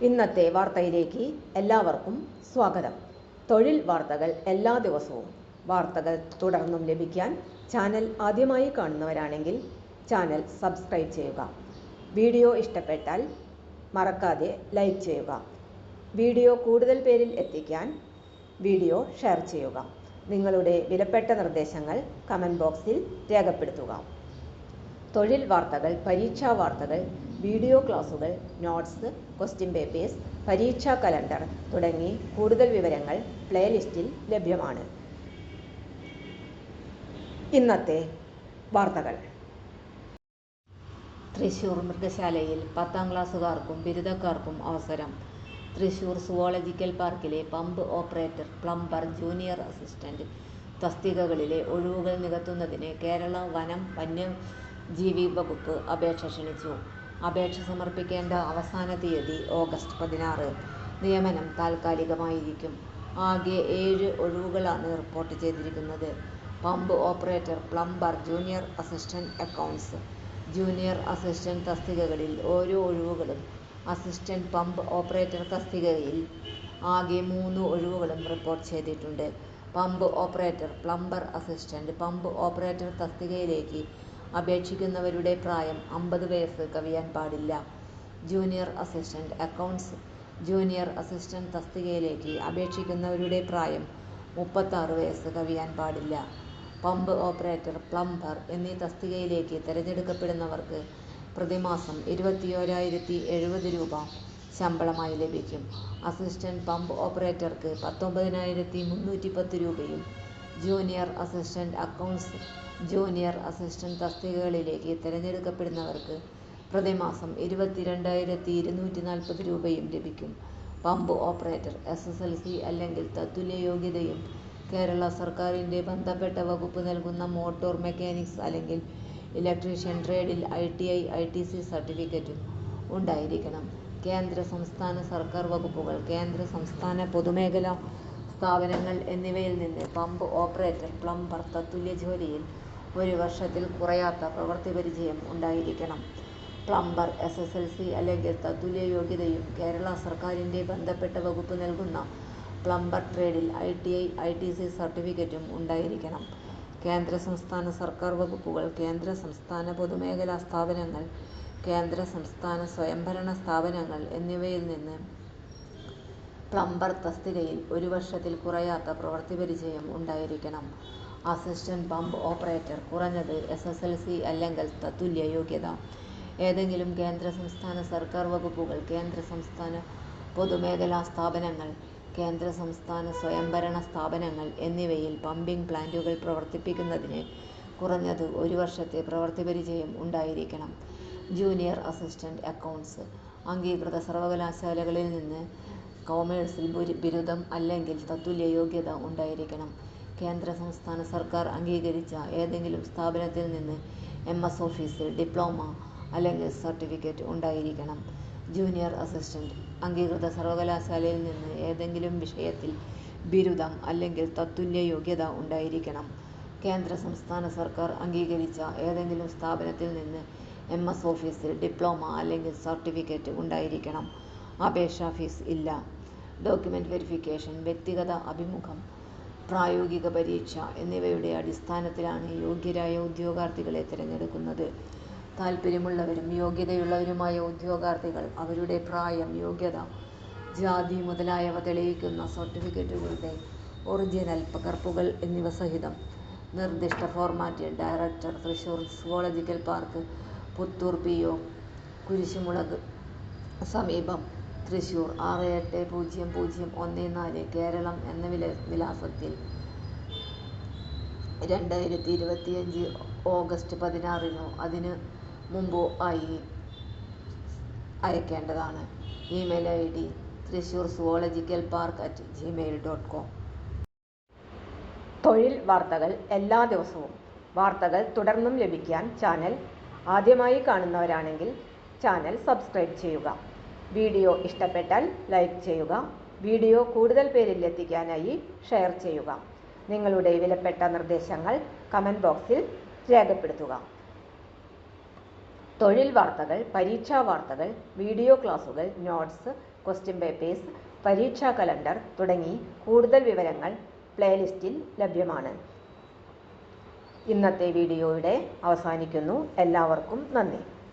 ഇന്നത്തെ വാർത്തയിലേക്ക് എല്ലാവർക്കും സ്വാഗതം. തൊഴിൽ വാർത്തകൾ എല്ലാ ദിവസവും വാർത്തകൾ തുടർന്നും ലഭിക്കാൻ ചാനൽ ആദ്യമായി കാണുന്നവരാണെങ്കിൽ ചാനൽ സബ്സ്ക്രൈബ് ചെയ്യുക. വീഡിയോ ഇഷ്ടപ്പെട്ടാൽ മറക്കാതെ ലൈക്ക് ചെയ്യുക. വീഡിയോ കൂടുതൽ പേരിൽ എത്തിക്കാൻ വീഡിയോ ഷെയർ ചെയ്യുക. നിങ്ങളുടെ വിലപ്പെട്ട നിർദ്ദേശങ്ങൾ കമൻറ്റ് ബോക്സിൽ രേഖപ്പെടുത്തുക. തൊഴിൽ വാർത്തകൾ, പരീക്ഷാ വാർത്തകൾ, വീഡിയോ ക്ലാസുകൾ, നോട്ട്സ്, ക്വസ്റ്റ്യൻ പേപ്പേഴ്സ്, പരീക്ഷാ കലണ്ടർ തുടങ്ങി കൂടുതൽ വിവരങ്ങൾ പ്ലേലിസ്റ്റിൽ ലഭ്യമാണ്. ഇന്നത്തെ വാർത്തകൾ. തൃശൂർ മൃഗശാലയിൽ 10ാം ക്ലാസ്സുകാർക്കും ബിരുദക്കാർക്കും അവസരം. തൃശൂർ സുവോളജിക്കൽ പാർക്കിലെ pump operator, plumber, junior assistant തസ്തികകളിലെ ഒഴിവുകൾ നികത്തുന്നതിന് കേരള വനം വന്യജീവി വകുപ്പ് അപേക്ഷ ക്ഷണിച്ചു. അപേക്ഷ സമർപ്പിക്കേണ്ട അവസാന തീയതി ഓഗസ്റ്റ് 16. നിയമനം താൽക്കാലികമായിരിക്കും. ആകെ 7 ഒഴിവുകളാണ് റിപ്പോർട്ട് ചെയ്തിരിക്കുന്നത്. Pump operator, plumber, junior assistant accounts, junior assistant തസ്തികകളിൽ ഓരോ ഒഴിവുകളും, അസിസ്റ്റന്റ് പമ്പ് ഓപ്പറേറ്റർ തസ്തികയിൽ ആകെ 3 ഒഴിവുകളും റിപ്പോർട്ട് ചെയ്തിട്ടുണ്ട്. Pump operator, plumber, assistant pump operator തസ്തികയിലേക്ക് അപേക്ഷിക്കുന്നവരുടെ പ്രായം 50 വയസ്സ് കവിയാൻ പാടില്ല. Junior assistant accounts, junior assistant തസ്തികയിലേക്ക് അപേക്ഷിക്കുന്നവരുടെ പ്രായം 36 വയസ്സ് കവിയാൻ പാടില്ല. പമ്പ് ഓപ്പറേറ്റർ, പ്ലംബർ എന്നീ തസ്തികയിലേക്ക് തിരഞ്ഞെടുക്കപ്പെടുന്നവർക്ക് പ്രതിമാസം 21,070 രൂപ ശമ്പളമായി ലഭിക്കും. അസിസ്റ്റന്റ് പമ്പ് ഓപ്പറേറ്റർക്ക് 19,310 രൂപയും, junior assistant accounts, junior assistant തസ്തികകളിലേക്ക് തിരഞ്ഞെടുക്കപ്പെടുന്നവർക്ക് പ്രതിമാസം 22,240 രൂപയും ലഭിക്കും. പമ്പ് ഓപ്പറേറ്റർ SSLC അല്ലെങ്കിൽ തത്തുല്യ യോഗ്യതയും കേരള സർക്കാരിൻ്റെ ബന്ധപ്പെട്ട വകുപ്പ് നൽകുന്ന മോട്ടോർ മെക്കാനിക്സ് അല്ലെങ്കിൽ ഇലക്ട്രീഷ്യൻ ട്രേഡിൽ ITI, ITC സർട്ടിഫിക്കറ്റും ഉണ്ടായിരിക്കണം. കേന്ദ്ര സംസ്ഥാന സർക്കാർ വകുപ്പുകൾ, കേന്ദ്ര സംസ്ഥാന പൊതുമേഖലാ സ്ഥാപനങ്ങൾ എന്നിവയിൽ നിന്ന് പമ്പ് ഓപ്പറേറ്റർ, പ്ലംബർ തത്തുല്യ ജോലിയിൽ 1 വർഷത്തിൽ കുറയാത്ത പ്രവൃത്തി പരിചയം ഉണ്ടായിരിക്കണം. പ്ലംബർ SSLC അല്ലെങ്കിൽ തത്തുല്യ യോഗ്യതയും കേരള സർക്കാരിൻ്റെ ബന്ധപ്പെട്ട വകുപ്പ് നൽകുന്ന പ്ലംബർ ട്രേഡിൽ ITI, ITC സർട്ടിഫിക്കറ്റും ഉണ്ടായിരിക്കണം. കേന്ദ്ര സംസ്ഥാന സർക്കാർ വകുപ്പുകൾ, കേന്ദ്ര സംസ്ഥാന പൊതുമേഖലാ സ്ഥാപനങ്ങൾ, കേന്ദ്ര സംസ്ഥാന സ്വയംഭരണ സ്ഥാപനങ്ങൾ എന്നിവയിൽ നിന്ന് പ്ലംബർ തസ്തികയിൽ 1 വർഷത്തിൽ കുറയാത്ത പ്രവൃത്തി പരിചയം ഉണ്ടായിരിക്കണം. അസിസ്റ്റന്റ് പമ്പ് ഓപ്പറേറ്റർ കുറഞ്ഞത് SSLC അല്ലെങ്കിൽ തത്തുല്യ യോഗ്യത. ഏതെങ്കിലും കേന്ദ്ര സംസ്ഥാന സർക്കാർ വകുപ്പുകൾ, കേന്ദ്ര സംസ്ഥാന പൊതുമേഖലാ സ്ഥാപനങ്ങൾ, കേന്ദ്ര സംസ്ഥാന സ്വയംഭരണ സ്ഥാപനങ്ങൾ എന്നിവയിൽ പമ്പിംഗ് പ്ലാന്റുകൾ പ്രവർത്തിപ്പിക്കുന്നതിന് കുറഞ്ഞത് 1 വർഷത്തെ പ്രവൃത്തി പരിചയം ഉണ്ടായിരിക്കണം. ജൂനിയർ അസിസ്റ്റന്റ് അക്കൗണ്ട്സ് അംഗീകൃത സർവകലാശാലകളിൽ നിന്ന് കൊമേഴ്സിൽ ബിരുദം അല്ലെങ്കിൽ തത്തുല്യ യോഗ്യത ഉണ്ടായിരിക്കണം. കേന്ദ്ര സംസ്ഥാന സർക്കാർ അംഗീകരിച്ച ഏതെങ്കിലും സ്ഥാപനത്തിൽ നിന്ന് MS ഓഫീസിൽ ഡിപ്ലോമ അല്ലെങ്കിൽ സർട്ടിഫിക്കറ്റ് ഉണ്ടായിരിക്കണം. ജൂനിയർ അസിസ്റ്റന്റ് അംഗീകൃത സർവകലാശാലയിൽ നിന്ന് ഏതെങ്കിലും വിഷയത്തിൽ ബിരുദം അല്ലെങ്കിൽ തത്തുല്യ യോഗ്യത ഉണ്ടായിരിക്കണം. കേന്ദ്ര സംസ്ഥാന സർക്കാർ അംഗീകരിച്ച ഏതെങ്കിലും സ്ഥാപനത്തിൽ നിന്ന് MS ഓഫീസിൽ ഡിപ്ലോമ അല്ലെങ്കിൽ സർട്ടിഫിക്കറ്റ് ഉണ്ടായിരിക്കണം. അപേക്ഷാ ഫീസ് ഇല്ല. ഡോക്യുമെന്റ് വെരിഫിക്കേഷൻ, വ്യക്തിഗത അഭിമുഖം, പ്രായോഗിക പരീക്ഷ എന്നിവയുടെ അടിസ്ഥാനത്തിലാണ് യോഗ്യരായ ഉദ്യോഗാർത്ഥികളെ തിരഞ്ഞെടുക്കുന്നത്. താൽപ്പര്യമുള്ളവരും യോഗ്യതയുള്ളവരുമായ ഉദ്യോഗാർത്ഥികൾ അവരുടെ പ്രായം, യോഗ്യത, ജാതി മുതലായവ തെളിയിക്കുന്ന സർട്ടിഫിക്കറ്റുകളുടെ ഒറിജിനൽ പകർപ്പുകൾ എന്നിവ സഹിതം നിർദ്ദിഷ്ട ഫോർമാറ്റിൽ director, Thrissur zoological park, Puthur PO, കുരിശുമുളക് സമീപം, തൃശൂർ 680014 കേരളം എന്ന വിലാസത്തിൽ 2025 ഓഗസ്റ്റ് 16 അതിനു മുമ്പോ ആയി അയക്കേണ്ടതാണ്. Email ID thrissur-zoologicalpark@gmail.com. തൊഴിൽ വാർത്തകൾ എല്ലാ ദിവസവും വാർത്തകൾ തുടർന്നും ലഭിക്കാൻ ചാനൽ ആദ്യമായി കാണുന്നവരാണെങ്കിൽ ചാനൽ സബ്സ്ക്രൈബ് ചെയ്യുക. വീഡിയോ ഇഷ്ടപ്പെട്ടാൽ ലൈക്ക് ചെയ്യുക. വീഡിയോ കൂടുതൽ പേരിൽ എത്തിക്കാനായി ഷെയർ ചെയ്യുക. നിങ്ങളുടെ വിലപ്പെട്ട നിർദ്ദേശങ്ങൾ കമൻറ്റ് ബോക്സിൽ രേഖപ്പെടുത്തുക. തൊഴിൽ വാർത്തകൾ, പരീക്ഷാ വാർത്തകൾ, വീഡിയോ ക്ലാസുകൾ, നോട്ട്സ്, ക്വസ്റ്റ്യൻ പേപ്പേഴ്സ്, പരീക്ഷാ കലണ്ടർ തുടങ്ങി കൂടുതൽ വിവരങ്ങൾ പ്ലേലിസ്റ്റിൽ ലഭ്യമാണ്. ഇന്നത്തെ വീഡിയോയുടെ അവസാനിക്കുന്നു. എല്ലാവർക്കും നന്ദി.